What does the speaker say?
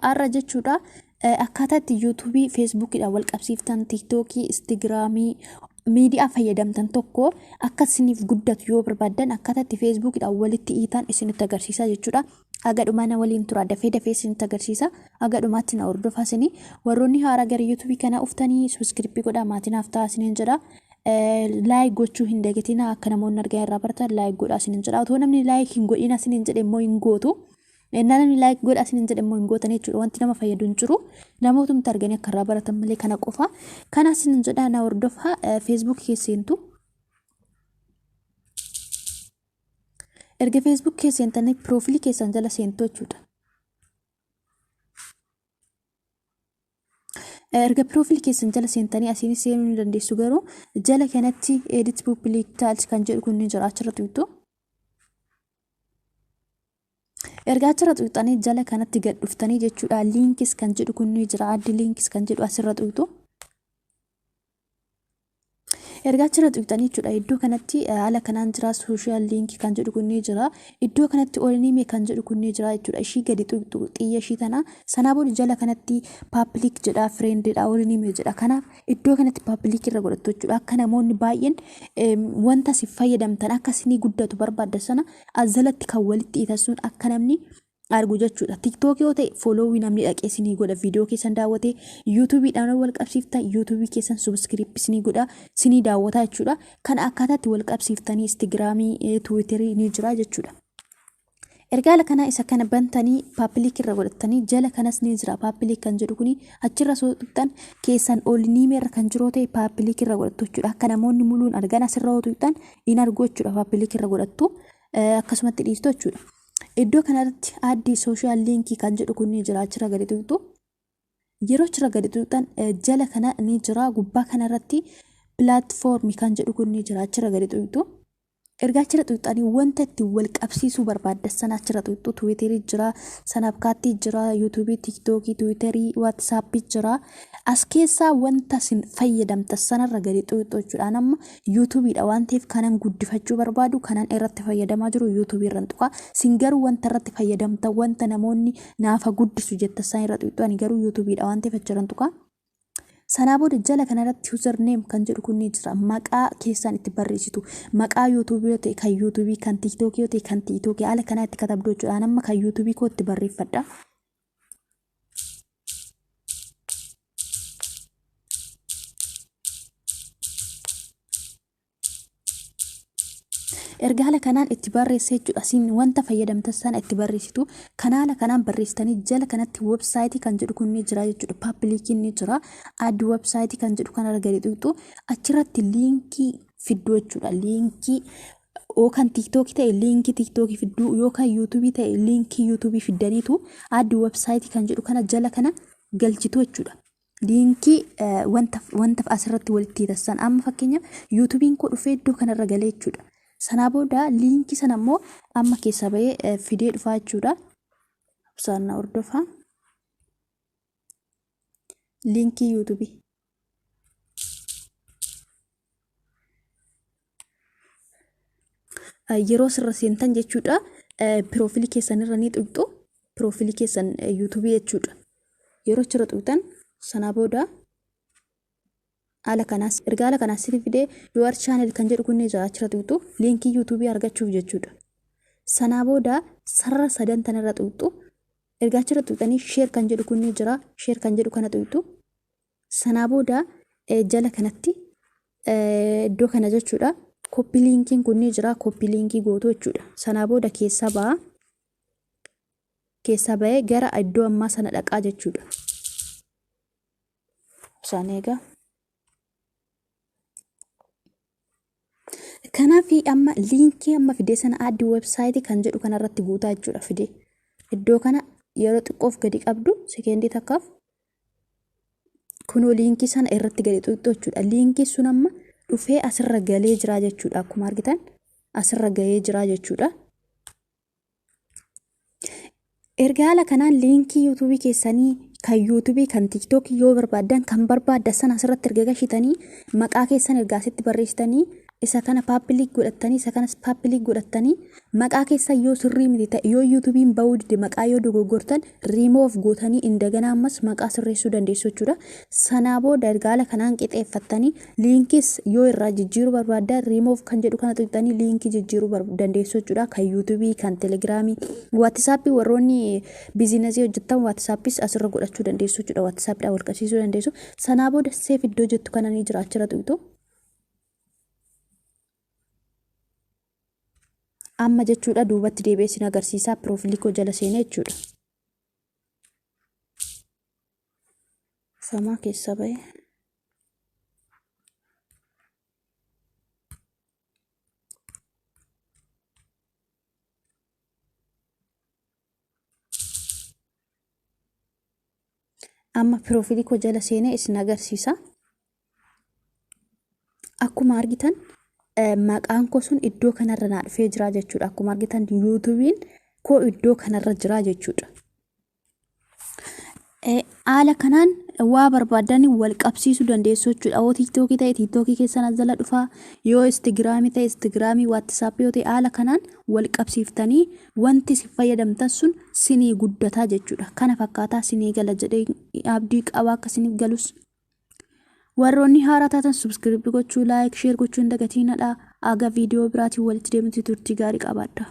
Arra jechuudha akkaataa itti YouTube, Facebook dha wal qabsiiftan, TikTok, Instagram miidiyaa fayyadamtan tokko akka isiniif guddatu yoo barbaadan akkaataa itti Facebook dha walitti hiitan isinitti agarsiisa jechuudha. Agadhuma na waliin tura dafee isinitti agarsiisa. Agadhumaatti na hordofaa isinii warroonni haaraa gara YouTube kana uftanii subscribe godhaa maatiin haftaa isiniin jedha. Like gochuu hin dagatina akka namoonni argan irraa baratan like godhaa isiniin jedha. Otoo namni like hin godhin isiniin jedhe immoo hin gootu. Namni like godhaa isiniin jedhe immoo hin gootan jechuudha. Wanti nama fayyadu hin jiru. Namootumti arganii akka irraa baratan malee kana qofa. Kana isiniin jedha na hordofaa Facebook keesseentu. Erga Facebook keesseentanii profiilii keessan jala seentu jechuudha. Erga profiilii keessan jala seentanii asiin seenuu ni dandeessu garuu jala kanatti edit public titles kan jedhu kun ni jira achirra tuqxu. Erga achirra tuqxanii jala kanatti gad dhuftanii jechuudha links kan jedhu kun ni jira add links kan jedhu asirra tuqxu. Erga achirra tuqxanii jechuudha iddoo kanatti haala kanaan jira social link kan jedhu kun ni jira iddoo kanatti all name kan jedhu kun ni jira jechuudha ishii gadi tuqxu xiyya ishii tana sanaa booda jala kanatti public jedha friend dha all name jedha kanaaf iddoo kanatti public irra godhattu jechuudha akka namoonni baay'een wanta si fayyadamtan akka isinii guddatu barbaadda sana azalatti kan walitti hiitasuun akka namni argu jechuudha. TikTok yoo ta'e follow namni dhaqee isinii godha viidiyoo keessan daawwate YouTube dhaan wal qabsiifta YouTube keessan subscribe isinii godha isinii daawwata jechuudha. Kan akkaataatti wal qabsiiftanii Instagram, Twitter ni jira jechuudha. Ergaa kana isa kana bantanii public irra godhatanii jala kanas ni jira public kan jedhu kuni achirra soo tuqxan keessan all name irra kan jiru ta'e public irra godhattu jechuudha. Akka namoonni muluun argan asirra tuqxan in argu jechuudha public irra godhattu akkasumatti dhiistu jechuudha. Iddoo kanatti addi social link kan jedhu kun ni jira achirra gadi tuqxu. Yeroo achirra gadi tuqxan jala kana ni jira gubbaa kanarratti platform kan jedhu kun ni jira achirra gadi tuqxu. Erga achirra tuqxanii wanta itti wal qabsiisuu barbaaddan sana achirra tuqxu. Twitter jira, Snapchat jira, YouTube, TikTok, Twitter, WhatsApp jira. As keessaa wanta isin fayyadamtan sanarra gadi tuqxu jechuudha. Amma YouTube dha waan ta'eef kanan guddifachuu barbaadu kanan irratti fayyadamaa jiru YouTube irraan tuqa. Sin garuu wanta irratti fayyadamtan wanta namoonni naafa guddisu jettan san irra tuqxu ani garuu YouTube dha waan ta'eef achirraan tuqa. Sanaa booda jala kanarratti username kan jedhu kun ni jira maqaa keessan itti barreessitu maqaa YouTube yoo ta'e kan YouTube kan TikTok yoo ta'e kan TikTok haala kana itti katabdu jechuudha. Amma kan YouTube koo itti barreeffadha. Erga haala kanaan itti barreessee jechuudha. Isin wanta fayyadamtan sana itti barreessitu. Kan haala kanaan barreessitanii jala kanatti website kan jedhu kun ni jira jechuudha. Public ni jira. Add website kan jedhu kana gadi tuqxu. Achirratti linkii fidduu jechuudha. Linkii kan TikTok ta'e linkii TikTok fidduu yookaan YouTube ta'e linkii YouTube fiddaniitu add website kan jedhu kana jala kana galchitu jechuudha. Linkii wanta asirratti walitti hiitassan amma fakkeenyaaf YouTubein koo dhufee iddoo kanarra galee jechuudha. Sanaa booda linkii sana immoo amma keessa bahee fidee dhufaa jechuudha. Saana hordofaa. Linkii YouTube. Yeroo sirra seentan jechuudha. Profiilii keessan irra ni tuqxu. Profiilii keessan YouTube jechuudha. Yeroo achirra tuqxan sanaa booda haala kanaas erga haala kanaas fidee your channel kan jedhu kun ni jira achirra tuqxu linkii YouTube argachuuf jechuudha. Sanaa booda sarara sadan tanarra tuqxu erga achirra tuqxanii share kan jedhu kun ni jira share kan jedhu kana tuqxu. Sanaa booda jala kanatti iddoo kana jechuudha copy linkiin kun ni jira copy linkii gootu jechuudha. Sanaa booda keessa bahee gara iddoo ammaa sana dhaqaa jechuudha. Saneega kanaafi amma linkii amma fidee sana addi website kan jedhu kanarratti guutaa jechuudha fidee. Iddoo kana yeroo xiqqoof gadi qabdu sekeendii takkaaf kunoo linkii sana irratti gadi tuqxu jechuudha. Linkii sun amma dhufee asirra galee jira jechuudha. Akkuma argitan asirra gahee jira jechuudha. Erga haala kanaan linkii YouTube keessanii kan YouTube kan TikTok yoo barbaadan kan barbaaddan sana asirratti erga gashitanii maqaa keessan erga asitti barreessitanii isa kana paappilik godhattanii isa kanas paappilik godhattanii maqaa keessa yoo sirrii miti ta'e yoo yuutuubiin ba'uu dide maqaa yoo dogoggortan riimoof gootanii indagana ammas maqaa sirreessuu dandeessu jechuudha. Sanaa booda ergaala kanaan qixeeffattanii liinkis yoo irraa jijjiiruu barbaaddan riimoof kan jedhu kana tuqxanii liinkii jijjiiruu dandeessu jechuudha. Kan yuutuubii kan telegiraamii waatisaappii warroonni biizinasii hojjetan waatisaappis asirra godhachuu dandeessu jechuudha. Waatisaappiidhaan wal qabsiisuu dandeessu. Sanaa booda seef iddoo jettu kana ni jira achirra tuqxu. Amma jechuudha duubatti deebi'ee sin agarsiisaa piroofiilii koo jala seenee jechuudha. Samaa keessa ba'e. Amma piroofiilii koo jala seenee isin agarsiisa. Akkuma argitan maqaan koo sun iddoo kanarra naa dhufee jira jechuudha. Akkuma argitan yuutuubiin koo iddoo kanarra jira jechuudha. Haala kanaan waa barbaadanii wal qabsiisuu dandeessu jechuudha. Yoo tiiktookii ta'e tiiktookii keessan as jala dhufaa, yoo instaagiraamii ta'e instaagiraamii, waatisaappii yoo ta'e haala kanaan wal qabsiiftanii wanti si fayyadamtan sun sinii guddataa jechuudha. Kana fakkaataa sinii gala jedhee abdii qabaa akka sinii galus. Warroonni haaraa taatan subscribe gochuu, like, share gochuu hin dagatinaa. Aga viidiyoo biraatiin walitti deemnutti turtii gaarii qabaadha.